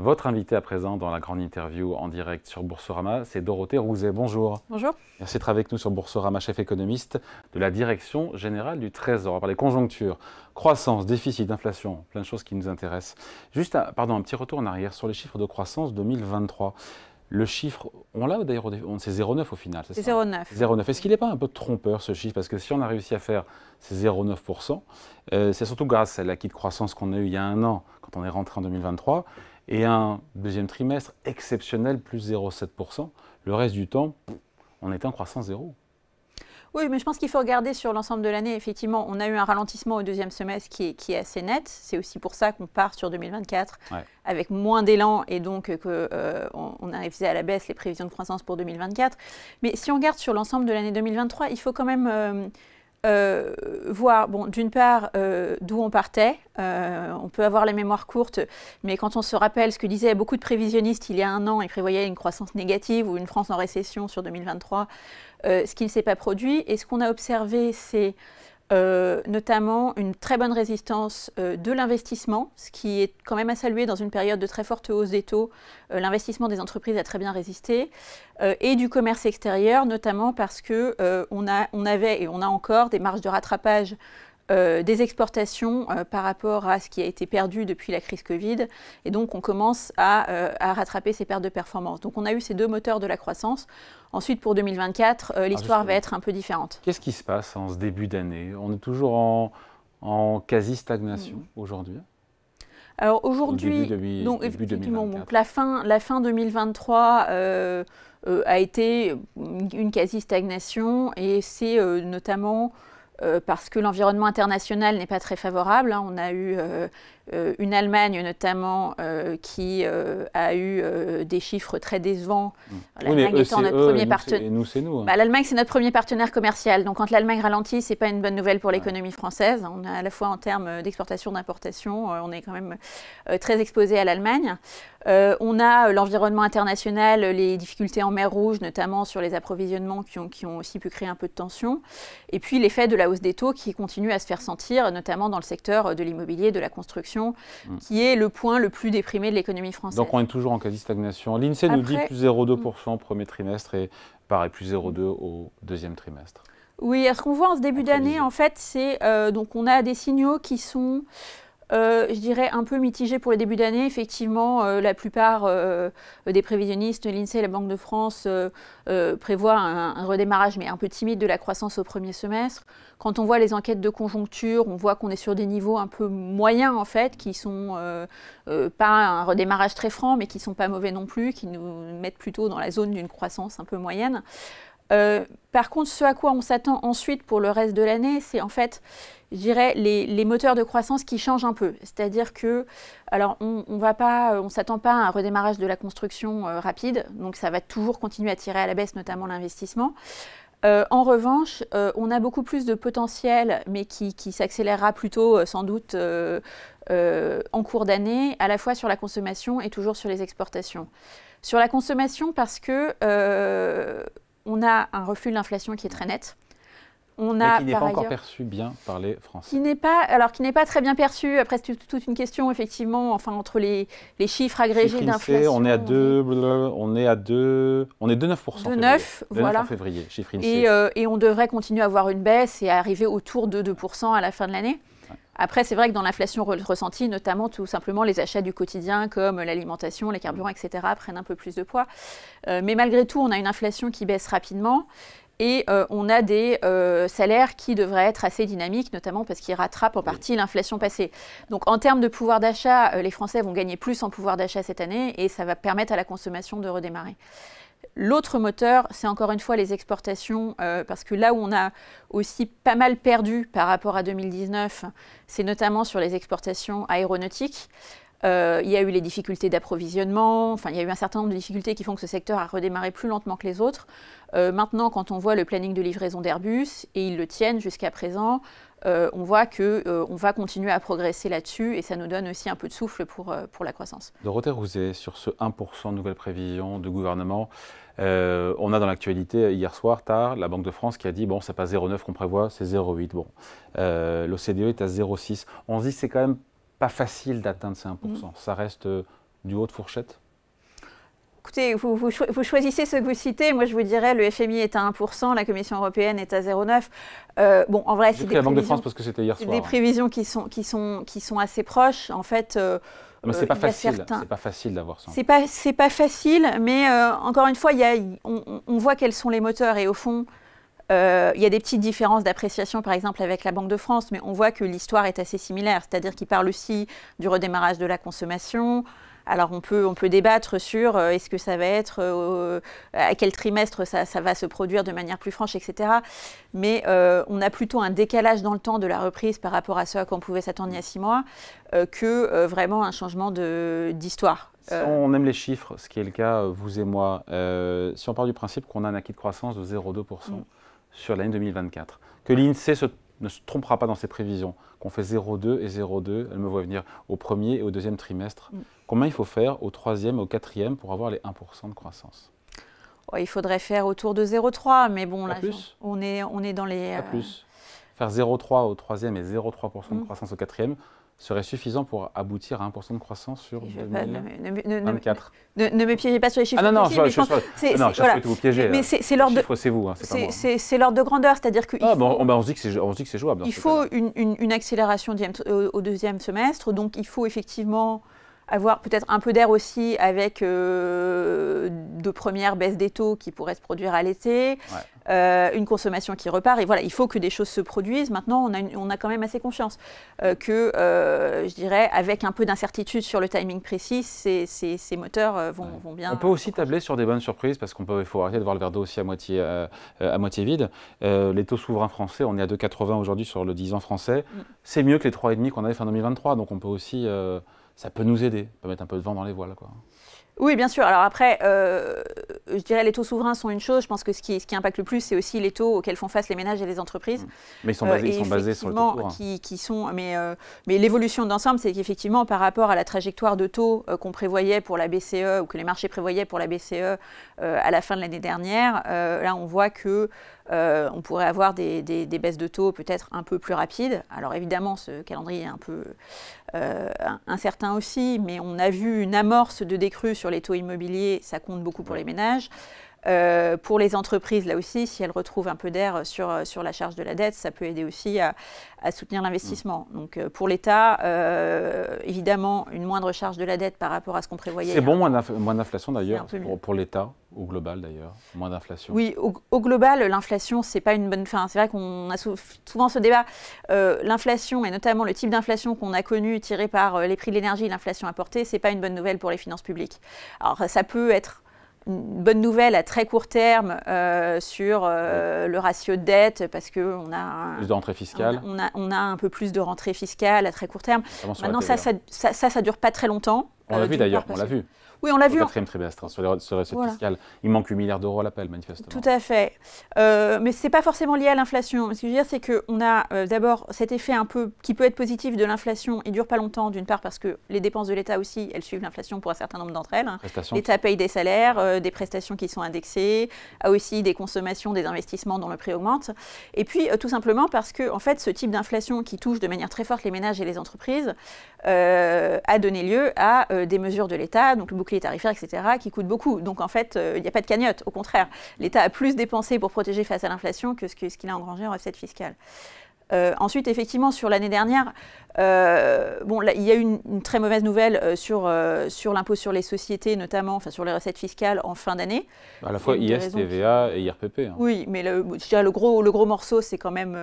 Votre invitée à présent dans la grande interview en direct sur Boursorama, c'est Dorothée Rouzet. Bonjour. Bonjour. Merci d'être avec nous sur Boursorama, chef économiste de la Direction générale du Trésor. On va parler conjoncture, croissance, déficit, inflation, plein de choses qui nous intéressent. Juste, un petit retour en arrière sur les chiffres de croissance 2023. Le chiffre, on l'a d'ailleurs, c'est 0,9 au final, c'est 0,9. 0,9. Est-ce qu'il n'est pas un peu trompeur ce chiffre? Parce que si on a réussi à faire ces 0,9%, c'est surtout grâce à l'acquis de croissance qu'on a eu il y a un an, quand on est rentré en 2023, et un deuxième trimestre exceptionnel, plus 0,7%. Le reste du temps, on était en croissance zéro. Oui, mais je pense qu'il faut regarder sur l'ensemble de l'année. Effectivement, on a eu un ralentissement au deuxième semestre qui est assez net. C'est aussi pour ça qu'on part sur 2024 avec moins d'élan et donc qu'on a révisé à la baisse les prévisions de croissance pour 2024. Mais si on regarde sur l'ensemble de l'année 2023, il faut quand même voir, bon, d'une part, d'où on partait. On peut avoir la mémoire courte, mais quand on se rappelle ce que disaient beaucoup de prévisionnistes il y a un an, ils prévoyaient une croissance négative ou une France en récession sur 2023, ce qui ne s'est pas produit. Et ce qu'on a observé, c'est notamment une très bonne résistance de l'investissement, ce qui est quand même à saluer dans une période de très forte hausse des taux. L'investissement des entreprises a très bien résisté, et du commerce extérieur, notamment parce qu'on avait et on a encore des marges de rattrapage des exportations par rapport à ce qui a été perdu depuis la crise Covid. Et donc, on commence à rattraper ces pertes de performance. Donc, on a eu ces deux moteurs de la croissance. Ensuite, pour 2024, l'histoire va être un peu différente. Qu'est-ce qui se passe en ce début d'année? On est toujours en quasi-stagnation aujourd'hui? Alors aujourd'hui, donc la fin 2023 a été une quasi-stagnation, et c'est notamment parce que l'environnement international n'est pas très favorable. On a eu une Allemagne notamment qui a eu des chiffres très décevants. L'Allemagne étant notre premier partenaire. Nous, c'est nous. L'Allemagne, c'est notre premier partenaire commercial. Donc quand l'Allemagne ralentit, ce n'est pas une bonne nouvelle pour l'économie française. On a à la fois en termes d'exportation, d'importation, on est quand même très exposé à l'Allemagne. On a l'environnement international, les difficultés en mer Rouge, notamment sur les approvisionnements qui ont aussi pu créer un peu de tension. Et puis l'effet de la hausse des taux qui continue à se faire sentir, notamment dans le secteur de l'immobilier, de la construction, qui est le point le plus déprimé de l'économie française. Donc on est toujours en quasi-stagnation. L'INSEE nous dit plus 0,2% au premier trimestre et pareil, plus 0,2% au deuxième trimestre. Oui, ce qu'on voit en ce début d'année, en fait, c'est donc on a des signaux qui sont je dirais un peu mitigé pour les débuts d'année. Effectivement, la plupart des prévisionnistes, l'INSEE et la Banque de France, prévoient un redémarrage, mais un peu timide, de la croissance au premier semestre. Quand on voit les enquêtes de conjoncture, on voit qu'on est sur des niveaux un peu moyens, en fait, qui sont pas un redémarrage très franc, mais qui ne sont pas mauvais non plus, qui nous mettent plutôt dans la zone d'une croissance un peu moyenne. Par contre, ce à quoi on s'attend ensuite pour le reste de l'année, c'est en fait, je dirais, les moteurs de croissance qui changent un peu. C'est-à-dire que, alors, on ne s'attend pas à un redémarrage de la construction rapide, donc ça va toujours continuer à tirer à la baisse, notamment l'investissement. En revanche, on a beaucoup plus de potentiel, mais qui s'accélérera plutôt sans doute en cours d'année, à la fois sur la consommation et toujours sur les exportations. Sur la consommation, parce que on a un reflux de l'inflation qui est très net. Mais qui n'est pas encore perçu bien par les Français. Qui n'est pas très bien perçu. Après, c'est toute une question, effectivement, enfin, entre les chiffres agrégés d'inflation. On est à 2,9%. De 9, voilà. En février, chiffre INSEE. Et on devrait continuer à avoir une baisse et arriver autour de 2% à la fin de l'année. Après, c'est vrai que dans l'inflation ressentie, notamment tout simplement les achats du quotidien comme l'alimentation, les carburants, etc. prennent un peu plus de poids. Mais malgré tout, on a une inflation qui baisse rapidement et on a des salaires qui devraient être assez dynamiques, notamment parce qu'ils rattrapent en partie l'inflation passée. Donc en termes de pouvoir d'achat, les Français vont gagner plus en pouvoir d'achat cette année et ça va permettre à la consommation de redémarrer. L'autre moteur, c'est encore une fois les exportations, parce que là où on a aussi pas mal perdu par rapport à 2019, c'est notamment sur les exportations aéronautiques. Il y a eu les difficultés d'approvisionnement, enfin il y a eu un certain nombre de difficultés qui font que ce secteur a redémarré plus lentement que les autres. Maintenant, quand on voit le planning de livraison d'Airbus, et ils le tiennent jusqu'à présent, on voit qu'on va continuer à progresser là-dessus et ça nous donne aussi un peu de souffle pour la croissance. Dorothée Rouzet, sur ce 1% de nouvelles prévisions du gouvernement, on a dans l'actualité, hier soir, tard, la Banque de France qui a dit, bon, c'est pas 0,9 qu'on prévoit, c'est 0,8. Bon. L'OCDE est à 0,6. On se dit que c'est quand même pas facile d'atteindre ces 1%. Ça reste du haut de fourchette? Écoutez, vous choisissez ce que vous citez. Moi, je vous dirais, le FMI est à 1%, la Commission européenne est à 0,9%. Bon, en vrai, c'est la Banque de France parce que c'était hier soir. Des prévisions qui sont assez proches. En fait, mais c'est pas facile. C'est pas facile d'avoir ça. C'est pas facile, mais encore une fois, on voit quels sont les moteurs et au fond. Il y a des petites différences d'appréciation, par exemple, avec la Banque de France, mais on voit que l'histoire est assez similaire. C'est-à-dire qu'il parle aussi du redémarrage de la consommation. Alors, on peut débattre sur est-ce que ça va être, à quel trimestre ça va se produire de manière plus franche, etc. Mais on a plutôt un décalage dans le temps de la reprise par rapport à ce à quoi on pouvait s'attendre il y a 6 mois que vraiment un changement d'histoire. Si on aime les chiffres, ce qui est le cas, vous et moi, si on part du principe qu'on a un acquis de croissance de 0,2% sur l'année 2024, que l'INSEE ne se trompera pas dans ses prévisions, qu'on fait 0,2 et 0,2, elle me voit venir au premier et au deuxième trimestre. Combien il faut faire au troisième et au quatrième pour avoir les 1% de croissance? Il faudrait faire autour de 0,3, mais bon, là, on est dans les... Pas plus. Faire 0,3 au troisième et 0,3% de croissance au quatrième serait suffisant pour aboutir à 1% de croissance sur 2024. Ne me piégez pas sur les chiffres. Ah non, je cherche que vous piégez. Mais c'est l'ordre de... c'est vous, c'est pas moi. C'est l'ordre de grandeur, c'est-à-dire qu'il on se dit que c'est jouable. Il faut une accélération au deuxième semestre, donc il faut effectivement avoir peut-être un peu d'air aussi avec de premières baisses des taux qui pourraient se produire à l'été, une consommation qui repart. Et voilà, il faut que des choses se produisent. Maintenant, on a quand même assez confiance que, je dirais, avec un peu d'incertitude sur le timing précis, ces moteurs vont bien... On peut aussi tabler sur des bonnes surprises parce il faut arrêter de voir le verre d'eau aussi à moitié vide. Les taux souverains français, on est à 2,80 aujourd'hui sur le 10 ans français. C'est mieux que les 3,5 qu'on avait fin 2023. Donc on peut aussi... ça peut nous aider, ça peut mettre un peu de vent dans les voiles, quoi. Oui, bien sûr. Alors après, je dirais les taux souverains sont une chose. Je pense que ce qui impacte le plus, c'est aussi les taux auxquels font face les ménages et les entreprises. Mais ils sont basés sur le taux souverain. Mais l'évolution d'ensemble, c'est qu'effectivement, par rapport à la trajectoire de taux qu'on prévoyait pour la BCE ou que les marchés prévoyaient pour la BCE à la fin de l'année dernière, là, on voit que on pourrait avoir des baisses de taux peut-être un peu plus rapides. Alors évidemment, ce calendrier est un peu incertain aussi, mais on a vu une amorce de décrue sur les taux immobiliers, ça compte beaucoup pour les ménages. Pour les entreprises, là aussi, si elles retrouvent un peu d'air sur la charge de la dette, ça peut aider aussi à soutenir l'investissement. Donc pour l'État, évidemment, une moindre charge de la dette par rapport à ce qu'on prévoyait. C'est bon, moins d'inflation d'ailleurs, pour l'État, au global d'ailleurs, moins d'inflation. Oui, au global, l'inflation, c'est pas une bonne... Enfin, c'est vrai qu'on a souvent ce débat. L'inflation, et notamment le type d'inflation qu'on a connu tiré par les prix de l'énergie, l'inflation importée, c'est pas une bonne nouvelle pour les finances publiques. Alors ça peut être une bonne nouvelle à très court terme sur le ratio de dette parce qu'on a plus de rentrée fiscale. On a un peu plus de rentrée fiscale à très court terme. Maintenant, ça dure pas très longtemps. On l'a vu d'ailleurs, on l'a vu. Oui, on l'a vu. Au quatrième trimestre, sur les recettes fiscales. Il manque 8 milliards d'euros à l'appel, manifestement. Tout à fait. Mais ce n'est pas forcément lié à l'inflation. Ce que je veux dire, c'est qu'on a d'abord cet effet un peu qui peut être positif de l'inflation. Il ne dure pas longtemps, d'une part, parce que les dépenses de l'État aussi, elles suivent l'inflation pour un certain nombre d'entre elles. L'État paye des salaires, des prestations qui sont indexées, a aussi des consommations, des investissements dont le prix augmente. Et puis, tout simplement parce que, en fait, ce type d'inflation qui touche de manière très forte les ménages et les entreprises a donné lieu à des mesures de l'État, donc le bouclier tarifaire, etc., qui coûtent beaucoup. Donc en fait, il n'y a pas de cagnotte. Au contraire, l'État a plus dépensé pour protéger face à l'inflation que ce qu'il a engrangé en recettes fiscales. Ensuite, effectivement, sur l'année dernière, là, il y a eu une très mauvaise nouvelle sur l'impôt sur les sociétés, notamment, enfin sur les recettes fiscales en fin d'année. À la fois IS, TVA et IRPP. Hein. Oui, mais le gros morceau, c'est quand même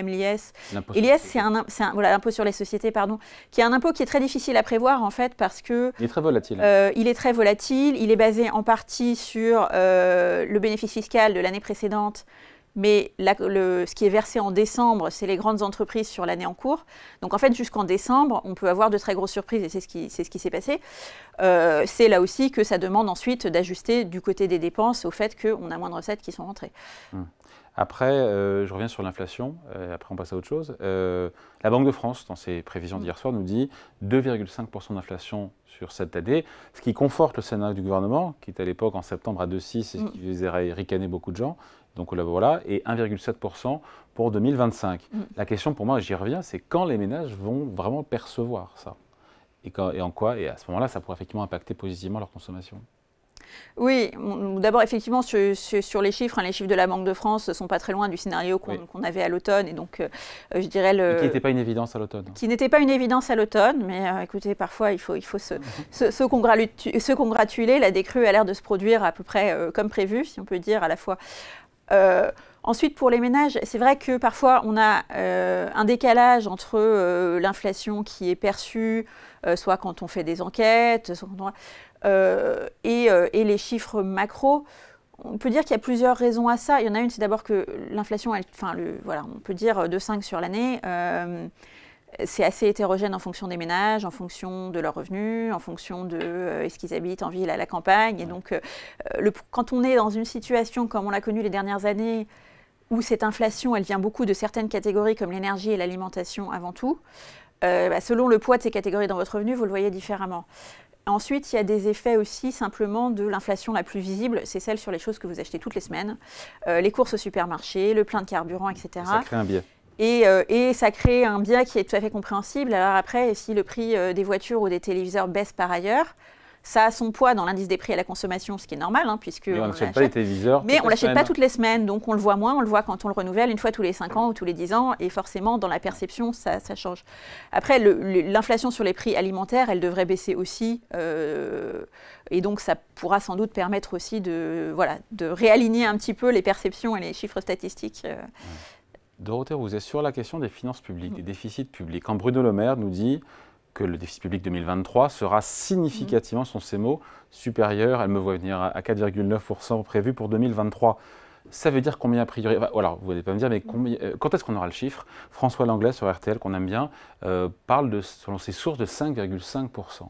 l'IS. Et l'IS, c'est l'impôt sur les sociétés, pardon, qui est un impôt qui est très difficile à prévoir, en fait, parce que... Il est très volatile. Il est très volatile. Il est basé en partie sur le bénéfice fiscal de l'année précédente. Mais ce qui est versé en décembre, c'est les grandes entreprises sur l'année en cours. Donc en fait, jusqu'en décembre, on peut avoir de très grosses surprises et c'est ce qui s'est passé. C'est là aussi que ça demande ensuite d'ajuster du côté des dépenses au fait qu'on a moins de recettes qui sont rentrées. Après, je reviens sur l'inflation, après on passe à autre chose. La Banque de France, dans ses prévisions d'hier soir, nous dit 2,5% d'inflation sur cette année, ce qui conforte le scénario du gouvernement, qui était à l'époque en septembre à 2,6, et ce qui faisait ricaner beaucoup de gens. Donc là, voilà, et 1,7% pour 2025. La question pour moi, j'y reviens, c'est quand les ménages vont vraiment percevoir ça. et en quoi? Et à ce moment-là, ça pourrait effectivement impacter positivement leur consommation. Oui, d'abord effectivement sur les chiffres de la Banque de France ne sont pas très loin du scénario qu'on avait à l'automne et donc je dirais qui n'était pas une évidence à l'automne. Qui n'était pas une évidence à l'automne, mais écoutez, parfois il faut se congratuler. La décrue a l'air de se produire à peu près comme prévu, si on peut dire à la fois. Ensuite, pour les ménages, c'est vrai que parfois on a un décalage entre l'inflation qui est perçue, soit quand on fait des enquêtes, soit quand et les chiffres macro. On peut dire qu'il y a plusieurs raisons à ça. Il y en a une, c'est d'abord que l'inflation, voilà, on peut dire 2,5 sur l'année. C'est assez hétérogène en fonction des ménages, en fonction de leurs revenus, en fonction de est-ce qu'ils habitent en ville, à la campagne. Et donc, quand on est dans une situation comme on l'a connue les dernières années, où cette inflation, elle vient beaucoup de certaines catégories comme l'énergie et l'alimentation avant tout, selon le poids de ces catégories dans votre revenu, vous le voyez différemment. Ensuite, il y a des effets aussi simplement de l'inflation la plus visible, c'est celle sur les choses que vous achetez toutes les semaines, les courses au supermarché, le plein de carburant, etc. Ça crée un biais. Et ça crée un biais qui est tout à fait compréhensible. Alors après, si le prix des voitures ou des téléviseurs baisse par ailleurs, ça a son poids dans l'indice des prix à la consommation, ce qui est normal, puisque on n'achète pas les téléviseurs. Mais on ne l'achète pas toutes les semaines, donc on le voit moins, on le voit quand on le renouvelle une fois tous les 5 ans ou tous les 10 ans, et forcément, dans la perception, ça change. Après, l'inflation sur les prix alimentaires, elle devrait baisser aussi, et donc ça pourra sans doute permettre aussi de réaligner un petit peu les perceptions et les chiffres statistiques. Dorothée Rouzet, sur la question des finances publiques, des déficits publics, quand Bruno Le Maire nous dit que le déficit public 2023 sera significativement, sont ces mots, supérieur, elle me voit venir, à 4,9% prévu pour 2023. Ça veut dire combien a priori? Alors, vous n'allez pas me dire, mais quand est-ce qu'on aura le chiffre? François Langlais sur RTL, qu'on aime bien, parle, selon ses sources, de 5,5%.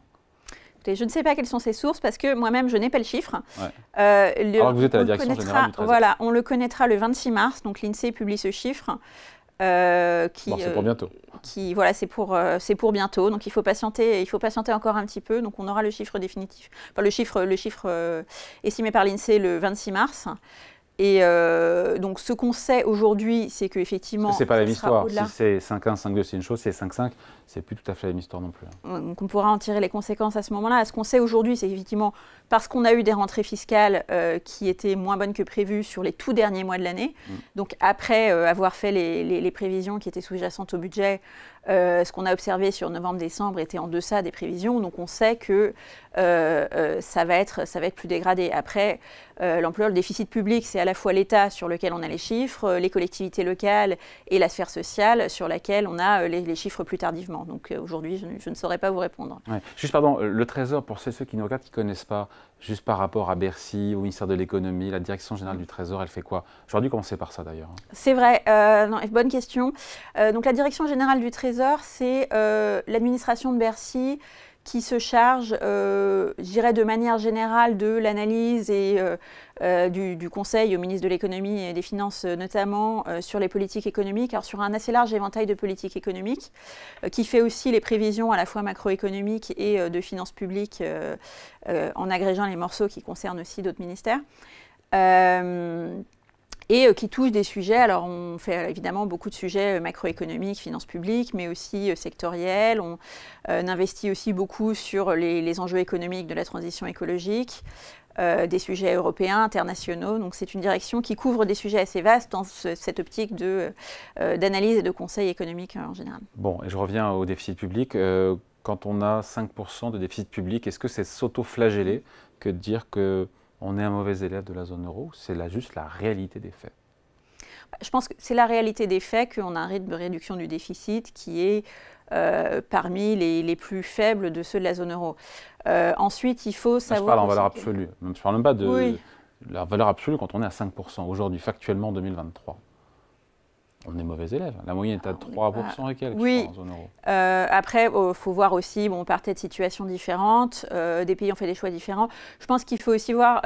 Je ne sais pas quelles sont ces sources parce que moi-même, je n'ai pas le chiffre. Ouais. Alors que vous êtes à la direction générale du Trésor. Voilà, on le connaîtra le 26 mars, donc l'INSEE publie ce chiffre. C'est pour bientôt. Voilà, c'est pour bientôt. Donc il faut patienter encore un petit peu. Donc on aura le chiffre définitif, enfin, le chiffre estimé par l'INSEE le 26 mars. Et donc ce qu'on sait aujourd'hui, c'est qu'effectivement... C'est pas la même histoire. Si c'est 5,1, 5,2, c'est une chose. Si c'est 5,5, c'est plus tout à fait la même histoire non plus. Donc on pourra en tirer les conséquences à ce moment-là. Ce qu'on sait aujourd'hui, c'est qu'effectivement, parce qu'on a eu des rentrées fiscales qui étaient moins bonnes que prévues sur les tout derniers mois de l'année, donc après avoir fait les prévisions qui étaient sous-jacentes au budget, ce qu'on a observé sur novembre-décembre était en deçà des prévisions. Donc on sait que ça va être plus dégradé. Après, l'ampleur, le déficit public, c'est à la fois l'État sur lequel on a les chiffres, les collectivités locales et la sphère sociale sur laquelle on a les chiffres plus tardivement. Donc aujourd'hui, je ne saurais pas vous répondre. Ouais. Juste, pardon, le Trésor, pour ceux qui nous regardent, qui ne connaissent pas, juste par rapport à Bercy, au ministère de l'économie, la direction générale du Trésor, elle fait quoi? J'aurais dû commencer par ça d'ailleurs. C'est vrai, bonne question. Donc la direction générale du Trésor, c'est l'administration de Bercy qui se charge, je dirais de manière générale, de l'analyse et du conseil au ministre de l'économie et des finances notamment sur les politiques économiques, alors sur un assez large éventail de politiques économiques, qui fait aussi les prévisions à la fois macroéconomiques et de finances publiques en agrégeant les morceaux qui concernent aussi d'autres ministères. Et qui touche des sujets, alors on fait évidemment beaucoup de sujets macroéconomiques, finances publiques, mais aussi sectoriels. On investit aussi beaucoup sur les enjeux économiques de la transition écologique, des sujets européens, internationaux. Donc c'est une direction qui couvre des sujets assez vastes dans cette optique d'analyse et de conseil économique en général. Bon, et je reviens au déficit public. Quand on a 5% de déficit public, est-ce que c'est s'auto-flageller que de dire que on est un mauvais élève de la zone euro? C'est juste la réalité des faits. Je pense que c'est la réalité des faits qu'on a un rythme de réduction du déficit qui est parmi les plus faibles de ceux de la zone euro. Ensuite, il faut savoir... Je parle en valeur absolue. Je ne parle même pas de la valeur absolue quand on est à 5% aujourd'hui, factuellement en 2023. On est mauvais élève. La moyenne est à 3% et quelques en zone euro. Après, il faut voir aussi, on partait de situations différentes, des pays ont fait des choix différents. Je pense qu'il faut aussi voir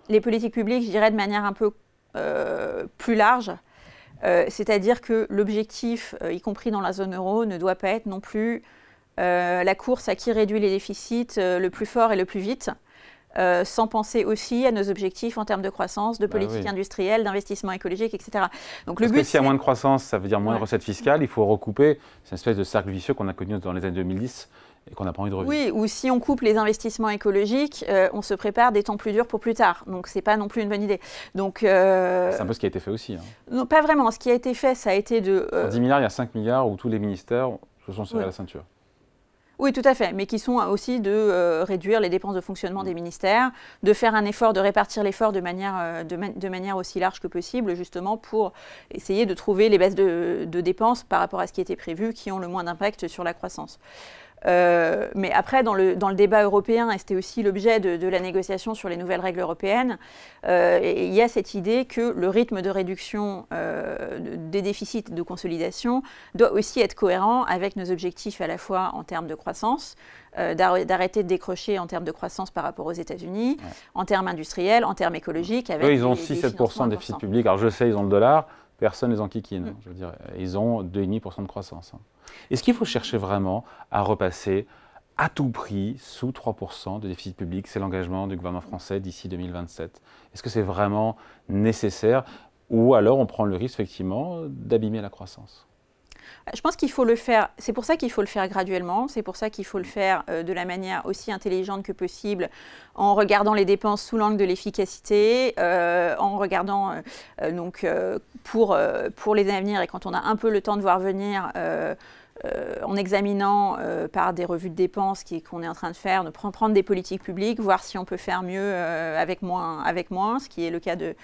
les politiques publiques, je dirais, de manière un peu plus large. C'est-à-dire que l'objectif, y compris dans la zone euro, ne doit pas être non plus la course à qui réduit les déficits le plus fort et le plus vite. sans penser aussi à nos objectifs en termes de croissance, de politique industrielle, d'investissement écologique, etc. Donc, Parce que s'il y a moins de croissance, ça veut dire moins de recettes fiscales, il faut recouper. C'est une espèce de cercle vicieux qu'on a connu dans les années 2010 et qu'on n'a pas envie de revivre. Oui, ou si on coupe les investissements écologiques, on se prépare des temps plus durs pour plus tard. Donc, ce n'est pas non plus une bonne idée. Donc, c'est un peu ce qui a été fait aussi. Non, pas vraiment. Ce qui a été fait, ça a été de... Sur 10 milliards, il y a 5 milliards où tous les ministères se sont serrés la ceinture. Oui, tout à fait, mais qui sont aussi de réduire les dépenses de fonctionnement des ministères, de faire un effort, de répartir l'effort de manière aussi large que possible, justement pour essayer de trouver les baisses de dépenses par rapport à ce qui était prévu, qui ont le moins d'impact sur la croissance. Mais après, dans le débat européen, et c'était aussi l'objet de la négociation sur les nouvelles règles européennes, il y a cette idée que le rythme de réduction des déficits de consolidation doit aussi être cohérent avec nos objectifs à la fois en termes de croissance, d'arrêter de décrocher en termes de croissance par rapport aux États-Unis, en termes industriels, en termes écologiques. Avec ils ont 6-7% de déficit public. Alors je sais, ils ont le dollar, personne ne les enquiquine. Je veux dire, ils ont 2,5% de croissance. Est-ce qu'il faut chercher vraiment à repasser à tout prix sous 3% de déficit public? C'est l'engagement du gouvernement français d'ici 2027. Est-ce que c'est vraiment nécessaire ou alors on prend le risque effectivement d'abîmer la croissance? Je pense qu'il faut le faire, c'est pour ça qu'il faut le faire graduellement, c'est pour ça qu'il faut le faire de la manière aussi intelligente que possible, en regardant les dépenses sous l'angle de l'efficacité, en regardant pour les années à venir et quand on a un peu le temps de voir venir, en examinant par des revues de dépenses qu'on est en train de faire, de prendre des politiques publiques, voir si on peut faire mieux avec moins, ce qui est le cas de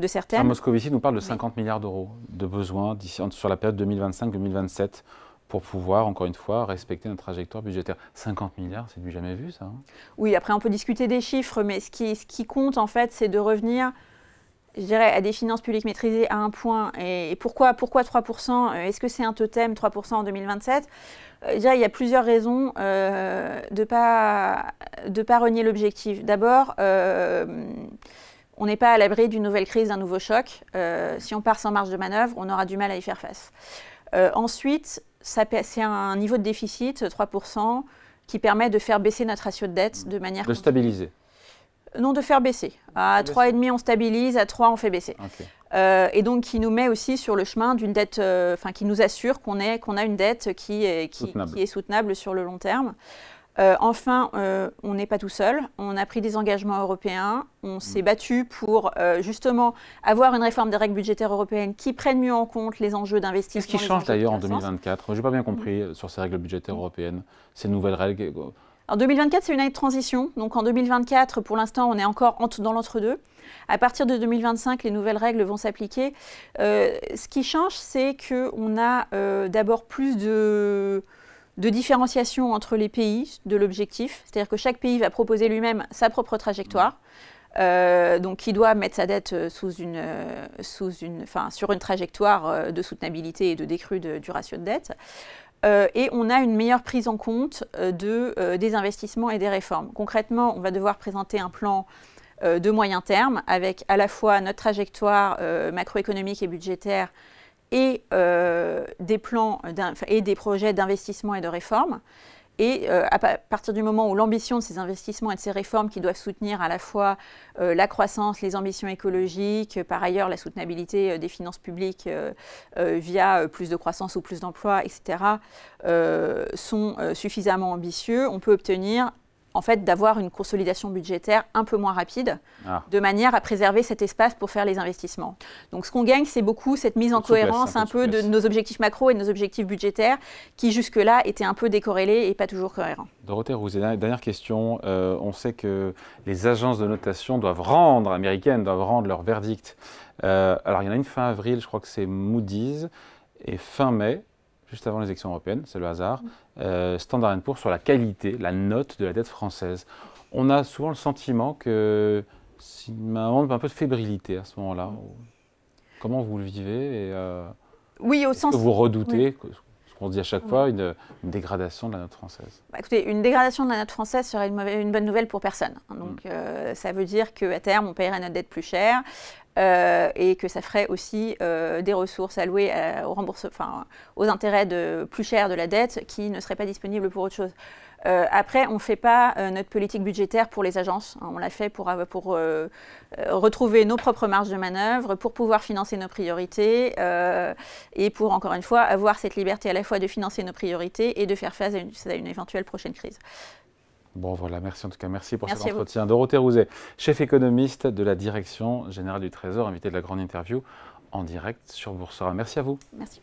certaines. Moscovici nous parle de 50 milliards d'euros de besoins sur la période 2025-2027 pour pouvoir, encore une fois, respecter notre trajectoire budgétaire. 50 milliards, c'est du jamais vu, ça. Oui, après on peut discuter des chiffres, mais ce qui compte en fait, c'est de revenir, je dirais, à des finances publiques maîtrisées à un point. Et pourquoi 3%? Est-ce que c'est un totem, 3% en 2027? Je dirais, il y a plusieurs raisons de pas renier l'objectif. D'abord, on n'est pas à l'abri d'une nouvelle crise, d'un nouveau choc. Si on part sans marge de manœuvre, on aura du mal à y faire face. Ensuite, c'est un niveau de déficit, 3%, qui permet de faire baisser notre ratio de dette de manière... De stabiliser. Non, de faire baisser. À 3,5, on stabilise, à 3, on fait baisser. Okay. Et donc, qui nous met aussi sur le chemin d'une dette, qui nous assure qu'on a une dette qui est soutenable sur le long terme. Enfin, on n'est pas tout seul. On a pris des engagements européens. On s'est battu pour justement avoir une réforme des règles budgétaires européennes qui prennent mieux en compte les enjeux d'investissement. Qu'est-ce qui change d'ailleurs en 2024? Je n'ai pas bien compris sur ces règles budgétaires européennes, ces nouvelles règles. En 2024, c'est une année de transition. Donc en 2024, pour l'instant, on est encore dans l'entre-deux. À partir de 2025, les nouvelles règles vont s'appliquer. Ce qui change, c'est qu'on a d'abord plus de différenciation entre les pays de l'objectif. C'est-à-dire que chaque pays va proposer lui-même sa propre trajectoire. Donc, il doit mettre sa dette sur une trajectoire de soutenabilité et de décrue du ratio de dette. Et on a une meilleure prise en compte des investissements et des réformes. Concrètement, on va devoir présenter un plan de moyen terme avec à la fois notre trajectoire macroéconomique et budgétaire et des plans et des projets d'investissement et de réforme. Et à partir du moment où l'ambition de ces investissements et de ces réformes qui doivent soutenir à la fois la croissance, les ambitions écologiques, par ailleurs la soutenabilité des finances publiques via plus de croissance ou plus d'emplois, etc., sont suffisamment ambitieux, on peut obtenir en fait d'avoir une consolidation budgétaire un peu moins rapide, de manière à préserver cet espace pour faire les investissements. Donc ce qu'on gagne, c'est beaucoup cette mise en cohérence un peu de nos objectifs macro et de nos objectifs budgétaires qui jusque-là étaient un peu décorrélés et pas toujours cohérents. Dorothée Rouzet, dernière question. On sait que les agences de notation américaines doivent rendre leur verdict. Alors il y en a une fin avril, je crois que c'est Moody's, et fin mai, juste avant les élections européennes, c'est le hasard, Standard & Poor's sur la qualité, la note de la dette française. On a souvent le sentiment que c'est un moment un peu de fébrilité à ce moment-là. Comment vous le vivez Oui, au sens... que vous redoutez, ce qu'on dit à chaque fois, une dégradation de la note française? Écoutez, une dégradation de la note française serait une bonne nouvelle pour personne. Donc ça veut dire qu'à terme, on paierait notre dette plus cher. Et que ça ferait aussi des ressources allouées aux intérêts plus chers de la dette qui ne seraient pas disponibles pour autre chose. Après, on ne fait pas notre politique budgétaire pour les agences. On l'a fait pour retrouver nos propres marges de manœuvre, pour pouvoir financer nos priorités et pour, encore une fois, avoir cette liberté à la fois de financer nos priorités et de faire face à une éventuelle prochaine crise. Bon voilà, merci en tout cas, merci pour cet entretien. Dorothée Rouzet, chef économiste de la Direction Générale du Trésor, invitée de la grande interview en direct sur Boursorama. Merci à vous. Merci.